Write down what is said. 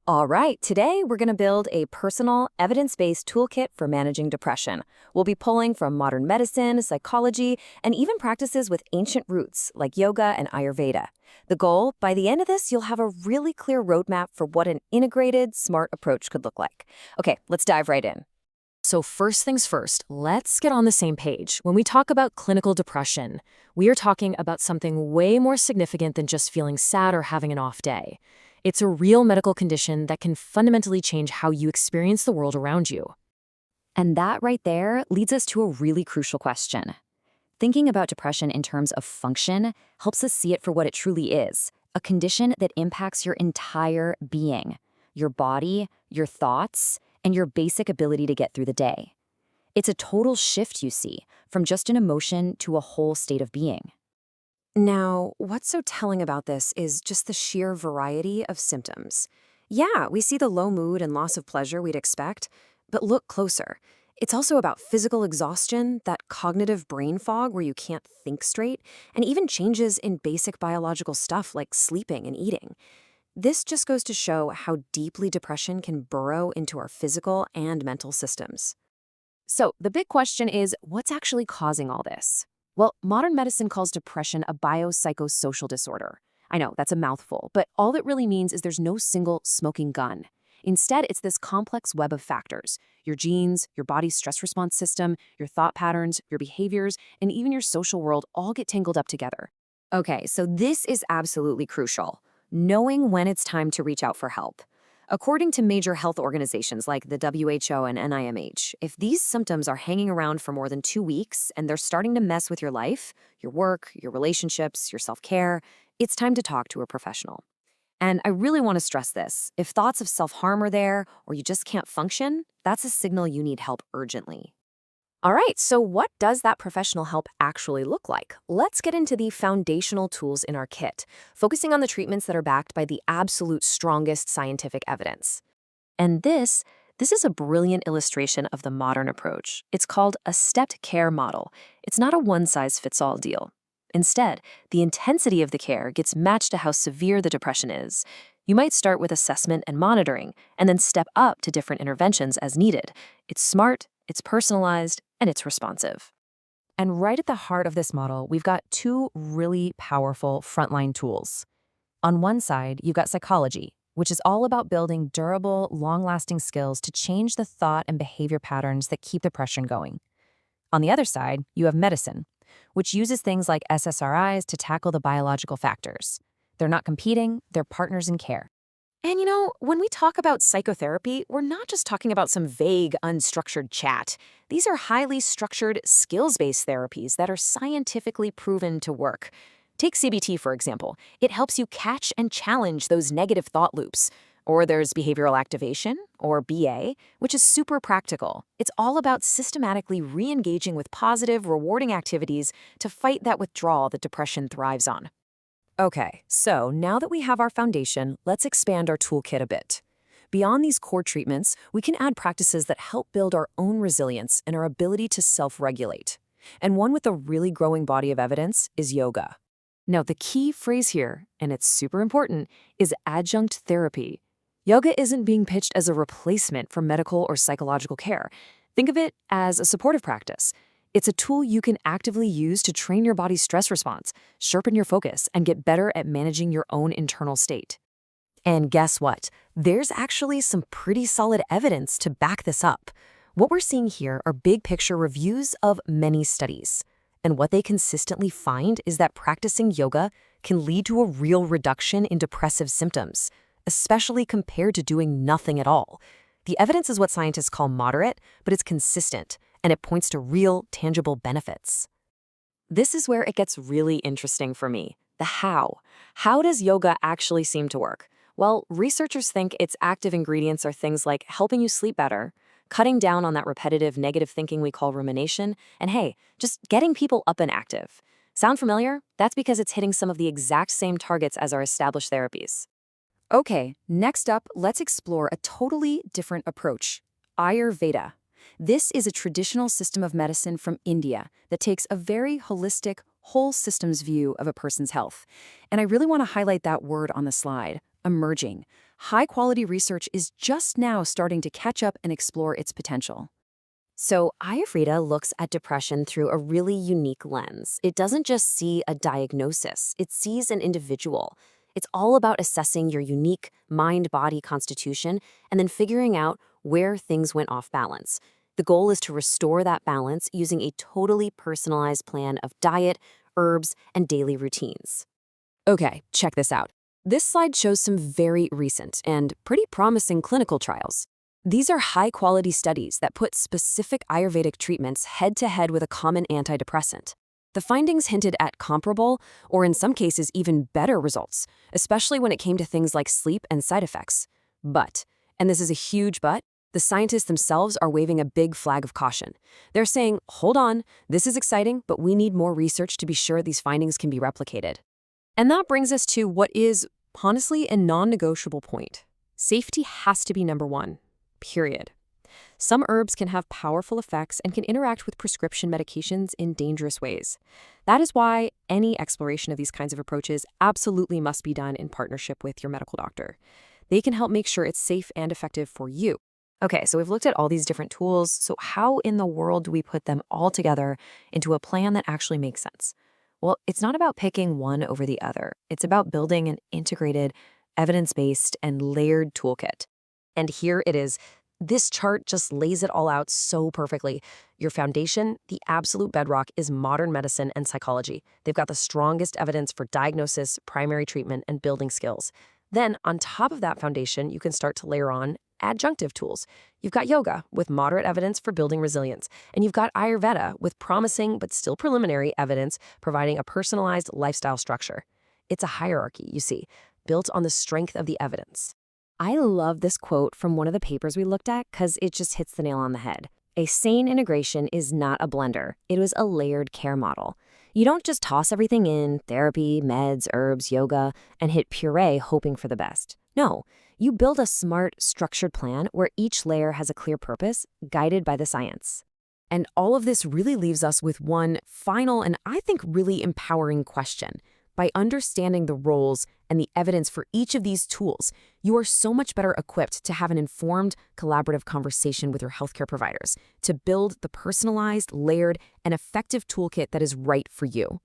All right, today we're going to build a personal, evidence-based toolkit for managing depression. We'll be pulling from modern medicine, psychology, and even practices with ancient roots like yoga and Ayurveda. The goal, by the end of this, you'll have a really clear roadmap for what an integrated, smart approach could look like. Okay, let's dive right in. So first things first, let's get on the same page. When we talk about clinical depression, we are talking about something way more significant than just feeling sad or having an off day. It's a real medical condition that can fundamentally change how you experience the world around you. And that right there leads us to a really crucial question. Thinking about depression in terms of function helps us see it for what it truly is, a condition that impacts your entire being, your body, your thoughts, and your basic ability to get through the day. It's a total shift, you see, from just an emotion to a whole state of being. Now, what's so telling about this is just the sheer variety of symptoms. Yeah, we see the low mood and loss of pleasure we'd expect, but look closer. It's also about physical exhaustion, that cognitive brain fog where you can't think straight, and even changes in basic biological stuff like sleeping and eating. This just goes to show how deeply depression can burrow into our physical and mental systems. So, the big question is, what's actually causing all this? Well, modern medicine calls depression a biopsychosocial disorder. I know, that's a mouthful, but all it really means is there's no single smoking gun. Instead, it's this complex web of factors. Your genes, your body's stress response system, your thought patterns, your behaviors, and even your social world all get tangled up together. Okay, so this is absolutely crucial. Knowing when it's time to reach out for help. According to major health organizations like the WHO and NIMH, if these symptoms are hanging around for more than 2 weeks and they're starting to mess with your life, your work, your relationships, your self-care, it's time to talk to a professional. And I really want to stress this. If thoughts of self-harm are there or you just can't function, that's a signal you need help urgently. All right, so what does that professional help actually look like? Let's get into the foundational tools in our kit, focusing on the treatments that are backed by the absolute strongest scientific evidence. And this is a brilliant illustration of the modern approach. It's called a stepped care model. It's not a one-size-fits-all deal. Instead, the intensity of the care gets matched to how severe the depression is. You might start with assessment and monitoring, and then step up to different interventions as needed. It's smart, it's personalized, and it's responsive. And right at the heart of this model, we've got two really powerful frontline tools. On one side, you've got psychology, which is all about building durable, long-lasting skills to change the thought and behavior patterns that keep depression going. On the other side, you have medicine, which uses things like SSRIs to tackle the biological factors. They're not competing, they're partners in care. And when we talk about psychotherapy, we're not just talking about some vague, unstructured chat. These are highly structured, skills-based therapies that are scientifically proven to work. Take CBT, for example. It helps you catch and challenge those negative thought loops. Or there's behavioral activation, or BA, which is super practical. It's all about systematically re-engaging with positive, rewarding activities to fight that withdrawal that depression thrives on. Okay, so now that we have our foundation, let's expand our toolkit a bit. Beyond these core treatments, we can add practices that help build our own resilience and our ability to self-regulate. And one with a really growing body of evidence is yoga. Now, the key phrase here, and it's super important, is adjunct therapy. Yoga isn't being pitched as a replacement for medical or psychological care. Think of it as a supportive practice. It's a tool you can actively use to train your body's stress response, sharpen your focus, and get better at managing your own internal state. And guess what? There's actually some pretty solid evidence to back this up. What we're seeing here are big picture reviews of many studies. And what they consistently find is that practicing yoga can lead to a real reduction in depressive symptoms, especially compared to doing nothing at all. The evidence is what scientists call moderate, but it's consistent, and it points to real, tangible benefits. This is where it gets really interesting for me, the how. How does yoga actually seem to work? Well, researchers think its active ingredients are things like helping you sleep better, cutting down on that repetitive negative thinking we call rumination, and hey, just getting people up and active. Sound familiar? That's because it's hitting some of the exact same targets as our established therapies. Okay, next up, let's explore a totally different approach, Ayurveda. This is a traditional system of medicine from India that takes a very holistic, whole systems view of a person's health. And I really want to highlight that word on the slide, emerging. high-quality research is just now starting to catch up and explore its potential. So, Ayurveda looks at depression through a really unique lens. It doesn't just see a diagnosis, it sees an individual. It's all about assessing your unique mind body constitution and then figuring out where things went off balance. The goal is to restore that balance using a totally personalized plan of diet, herbs, and daily routines. Okay, check this out. This slide shows some very recent and pretty promising clinical trials. These are high-quality studies that put specific Ayurvedic treatments head-to-head with a common antidepressant. The findings hinted at comparable, or in some cases even better results, especially when it came to things like sleep and side effects. But, and this is a huge but, the scientists themselves are waving a big flag of caution. They're saying, hold on, this is exciting, but we need more research to be sure these findings can be replicated. And that brings us to what is, honestly, a non-negotiable point. Safety has to be number one, period. Some herbs can have powerful effects and can interact with prescription medications in dangerous ways. That is why any exploration of these kinds of approaches absolutely must be done in partnership with your medical doctor. They can help make sure it's safe and effective for you. Okay, so we've looked at all these different tools, so how in the world do we put them all together into a plan that actually makes sense? Well, it's not about picking one over the other. It's about building an integrated, evidence-based, and layered toolkit. And here it is. This chart just lays it all out so perfectly. Your foundation, the absolute bedrock, is modern medicine and psychology. They've got the strongest evidence for diagnosis, primary treatment, and building skills. Then, on top of that foundation, you can start to layer on adjunctive tools. You've got yoga with moderate evidence for building resilience, and you've got Ayurveda with promising but still preliminary evidence providing a personalized lifestyle structure. It's a hierarchy, you see, built on the strength of the evidence. I love this quote from one of the papers we looked at because it just hits the nail on the head. A sane integration is not a blender. It was a layered care model. You don't just toss everything in, therapy, meds, herbs, yoga, and hit puree hoping for the best. No, you build a smart, structured plan where each layer has a clear purpose, guided by the science. And all of this really leaves us with one final and I think really empowering question. By understanding the roles and the evidence for each of these tools, you are so much better equipped to have an informed, collaborative conversation with your healthcare providers to build the personalized, layered, and effective toolkit that is right for you.